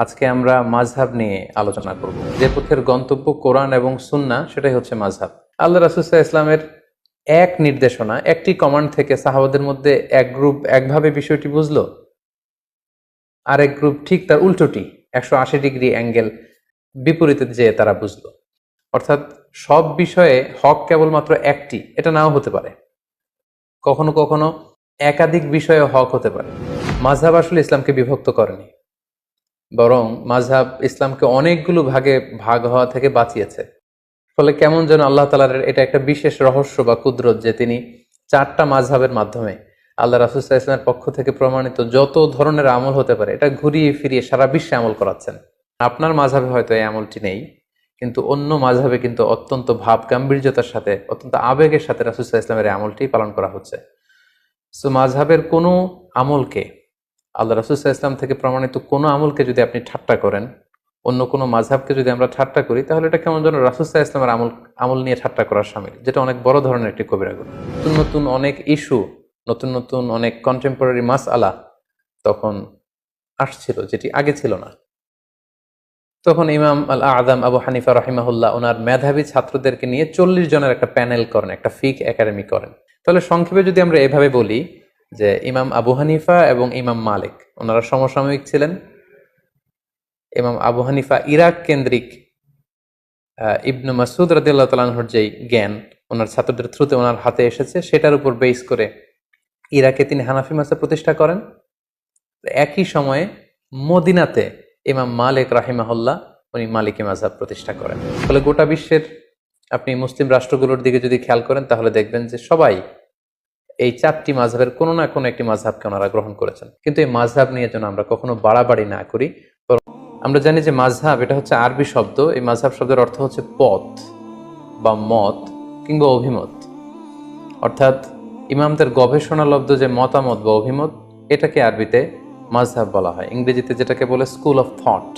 আজকে আমরা মাযহাব নিয়ে আলোচনা করব। যে পথের গন্তব্য কোরআন এবং সুন্নাহ সেটাই হচ্ছে মাযহাব। আল্লাহ রাসূল সাল্লাল্লাহু আলাইহি ওয়াসাল্লামের এক নির্দেশনা, একটি কমান্ড থেকে সাহাবাদের মধ্যে এক গ্রুপ একভাবে বিষয়টি বুঝলো, আরেক গ্রুপ ঠিক তার উল্টোটি 180 ডিগ্রি অ্যাঙ্গেল বিপরীতে যেয়ে তারা বুঝলো। অর্থাৎ সব বিষয়ে হক কেবলমাত্র একটি, এটা নাও হতে পারে। কখনো কখনো একাধিক বিষয়ে হক হতে পারে। মাযহাব আসলে ইসলামকে বিভক্ত করেনি, বরং মাযহাব ইসলামকে অনেকগুলো ভাগে ভাগ হওয়া থেকে বাঁচিয়েছে। ফলে কেমন যেন আল্লাহ তাআলার এটা একটা বিশেষ রহস্য বা কুদরত যে তিনি 4টা মাযহাবের মাধ্যমে আল্লাহ রাসূল সাল্লাল্লাহু আলাইহি ওয়াসাল্লামের পক্ষ থেকে প্রমাণিত যত ধরনের আমল হতে পারে এটা ঘুরিয়ে ফিরিয়ে সারা বিশ্বে আমল করাচ্ছেন। আপনার মাযহাবে হয়তো এই আমলটি নেই, কিন্তু অন্য মাযহাবে কিন্তু অত্যন্ত ভাব গাম্ভীর্যতার সাথে, অত্যন্ত আবেগের সাথে রাসূল সাল্লাল্লাহু আলাইহি ওয়াসাল্লামের এই আমলটি পালন করা হচ্ছে। সো মাযহাবের কোনো আমলকে, আল্লাহ রাসূল সাল্লাল্লাহু আলাইহি ওয়াসাল্লাম থেকে প্রমাণিত কোনো আমলকে যদি আপনি ঠাট্টা করেন, অন্য কোনো মাযহাবকে যদি আমরা ঠাট্টা করি, তাহলে এটা কেমন যেন রাসূল সাল্লাল্লাহু আলাইহি ওয়াসাল্লামের আমল নিয়ে ঠাট্টা করার শামিল, যেটা অনেক বড় ধরনের একটি কবিরা গুনাহ। নতুন নতুন অনেক ইস্যু, নতুন নতুন অনেক কন্টেম্পোরারি মাসআলা তখন আসছিল, যেটি আগে ছিল না। তখন ইমাম আল আযম আবু হানিফা রাহিমাহুল্লাহ ওনার মেধাবী ছাত্রদেরকে নিয়ে 40 জনের একটা প্যানেল করেন, একটা ফিক একাডেমি করেন। তাহলে সংক্ষেপে যদি আমরা এভাবে বলি যে ইমাম আবু হানিফা এবং ইমাম মালিক ওনারা সমসাময়িক ছিলেন। ইমাম আবু হানিফা ইরাক কেন্দ্রিক ইবনু মাসউদ রাদিয়াল্লাহু তাআলা আনহুর যেই জ্ঞান ওনার ছাত্রদের থ্রুতে ওনার হাতে এসেছে, সেটার উপর বেস করে ইরাকে তিনি হানাফি মাযহাব প্রতিষ্ঠা করেন। একই সময়ে মদিনাতে ইমাম মালিক রাহিমাহুল্লাহ উনি মালিকি মাযহাব প্রতিষ্ঠা করেন। ফলে গোটা বিশ্বের আপনি মুসলিম রাষ্ট্রগুলোর দিকে যদি খেয়াল করেন, তাহলে দেখবেন যে সবাই এই 4টি মাযহাবের কোনো না কোনো একটি মাযহাবকে ওনারা গ্রহণ করেছেন। কিন্তু এই মাযহাব নিয়ে যেন আমরা কখনো বাড়াবাড়ি না করি। আমরা জানি যে মাযহাব এটা হচ্ছে আরবি শব্দ। এই মাযহাব শব্দের অর্থ হচ্ছে পথ বা মত কিংবা অভিমত। অর্থাৎ ইমামদের গবেষণালব্ধ যে মতামত বা অভিমত, এটাকে আরবিতে মাযহাব বলা হয়। ইংরেজিতে যেটাকে বলে স্কুল অফ থট।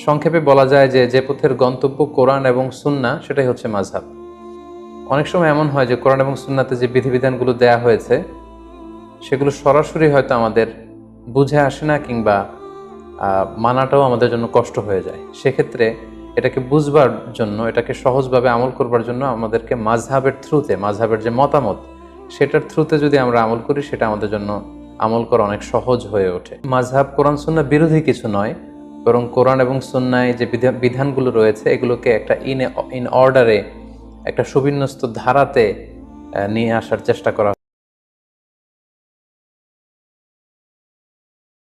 সংক্ষেপে বলা যায় যে যে পথের গন্তব্য কোরআন এবং সুন্নাহ সেটাই হচ্ছে মাযহাব। অনেক সময় এমন হয় যে কোরআন এবং সুন্নাতে যে বিধিবিধানগুলো দেয়া হয়েছে সেগুলো সরাসরি হয়তো আমাদের বুঝে আসে না, কিংবা মানাটাও আমাদের জন্য কষ্ট হয়ে যায়। সেক্ষেত্রে এটাকে বুঝবার জন্য, এটাকে সহজভাবে আমল করবার জন্য আমাদেরকে মাযহাবের থ্রুতে, মাযহাবের যে মতামত সেটার থ্রুতে যদি আমরা আমল করি, সেটা আমাদের জন্য আমল করা অনেক সহজ হয়ে ওঠে। মাযহাব কোরআন সুন্নাহ বিরোধী কিছু নয়, বরং কোরআন এবং সুন্নায় যে বিধানগুলো রয়েছে এগুলোকে একটা ইন অর্ডারে, একটা সুবিন্যস্ত ধারাতে নিয়ে আসার চেষ্টা করা।